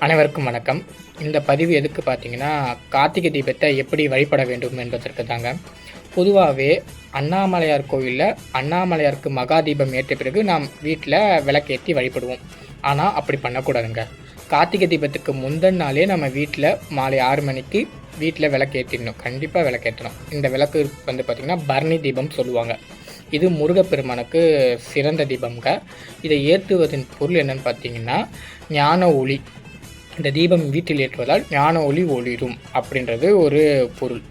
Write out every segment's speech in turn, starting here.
அனைவருக்கும் வணக்கம். இந்த பதிவு எதுக்கு பார்த்தீங்கன்னா, கார்த்திகை தீபத்தை எப்படி வழிபட வேண்டும் என்பதற்கு தாங்க. பொதுவாகவே அண்ணாமலையார் கோவிலில் அண்ணாமலையாருக்கு மகா தீபம் ஏற்ற பிறகு நாம் வீட்டில் விளக்கேற்றி வழிபடுவோம். ஆனால் அப்படி பண்ணக்கூடாதுங்க. கார்த்திகை தீபத்துக்கு முந்தின நாளே நம்ம வீட்டில் மாலை 6 மணிக்கு வீட்டில் விளக்கேற்றிடணும். கண்டிப்பாக விளக்கேற்றணும். இந்த விளக்கு பார்த்திங்கன்னா பரணி தீபம் சொல்லுவாங்க. இது முருகப்பெருமானுக்கு சிறந்த தீபம்ங்க. இதை ஏற்றுவதன் பொருள் என்னென்னு பார்த்தீங்கன்னா, ஞான ஒளி. இந்த தீபம் வீட்டில் ஏற்றுவதால் ஞான ஒளி ஒளிரும் அப்படின்றது ஒரு பொருள்.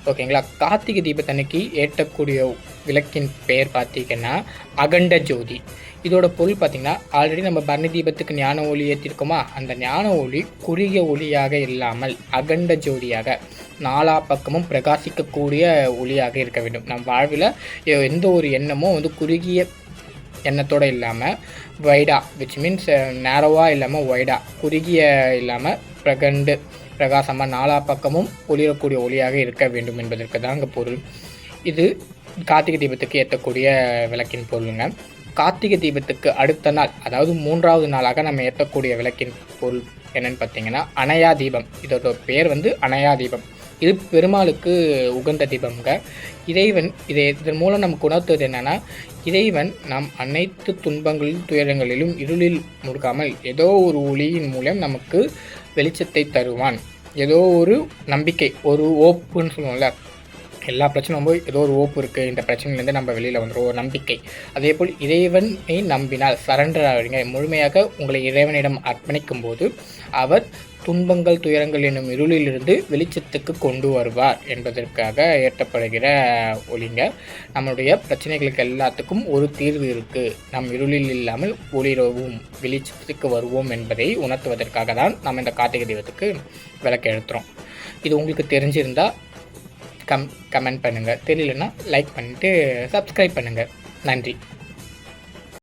ஓகேங்களா. கார்த்திகை தீபத்தன்னைக்கு ஏற்றக்கூடிய விளக்கின் பெயர் பார்த்திங்கன்னா அகண்ட ஜோதி. இதோட பொருள் பார்த்திங்கன்னா, ஆல்ரெடி நம்ம பரணி தீபத்துக்கு ஞான ஒளி ஏற்றிருக்கோமா, அந்த ஞான ஒளி குறுகிய ஒளியாக இல்லாமல் அகண்ட ஜோதியாக நாலா பக்கமும் பிரகாசிக்கக்கூடிய ஒளியாக இருக்க வேண்டும். நம் வாழ்வில் எந்த ஒரு எண்ணமும் குறுகிய எண்ணத்தோடு இல்லாமல் வைடா, விச் மீன்ஸ் நேரோவாக இல்லாமல் வைடா, குறுகிய இல்லாமல் பிரகாசமாக நாலா பக்கமும் ஒளிரக்கூடிய ஒளியாக இருக்க வேண்டும் என்பதற்கு தான் அங்கே பொருள். இது கார்த்திகை தீபத்துக்கு ஏற்றக்கூடிய விளக்கின் பொருளுங்க. கார்த்திகை தீபத்துக்கு அடுத்த நாள், அதாவது 3வது நாளாக நம்ம ஏற்றக்கூடிய விளக்கின் பொருள் என்னென்னு பார்த்தீங்கன்னா அணையா தீபம். இதோட பேர் அணையா தீபம். இது பெருமாளுக்கு உகந்த தீபம்ங்க. இறைவன் இதன் மூலம் நமக்கு உணர்த்துவது என்னென்னா, இறைவன் நாம் அனைத்து துன்பங்களிலும் துயரங்களிலும் இருளில் முழுகாமல் ஏதோ ஒரு ஒளியின் மூலம் நமக்கு வெளிச்சத்தை தருவான். ஏதோ ஒரு நம்பிக்கை, ஒரு ஓப்புன்னு சொல்லுவோம்ல, எல்லா பிரச்சனையும் போய் ஏதோ ஒரு ஓப்பு இருக்குது, இந்த பிரச்சனையிலேருந்து நம்ம வெளியில் வந்துடும், ஒரு நம்பிக்கை. அதே போல் இறைவனை நம்பினால் சரண்டர் ஆகிறீங்க, முழுமையாக உங்களை இறைவனிடம் அர்ப்பணிக்கும் போது அவர் துன்பங்கள் துயரங்கள் என்னும் இருளிலிருந்து வெளிச்சத்துக்கு கொண்டு வருவார் என்பதற்காக ஏற்றப்படுகிற ஒளிங்க. நம்மளுடைய பிரச்சனைகளுக்கு எல்லாத்துக்கும் ஒரு தீர்வு இருக்குது. நம் இருளில் இல்லாமல் ஒளிரவும் வெளிச்சத்துக்கு வருவோம் என்பதை உணர்த்துவதற்காக தான் நம்ம இந்த கார்த்திகை தீபத்துக்கு விளக்கு எழுத்துறோம். இது உங்களுக்கு தெரிஞ்சிருந்தால் கமெண்ட் பண்ணுங்கள். தெரியலன்னா லைக் பண்ணிவிட்டு சப்ஸ்கிரைப் பண்ணுங்கள். நன்றி.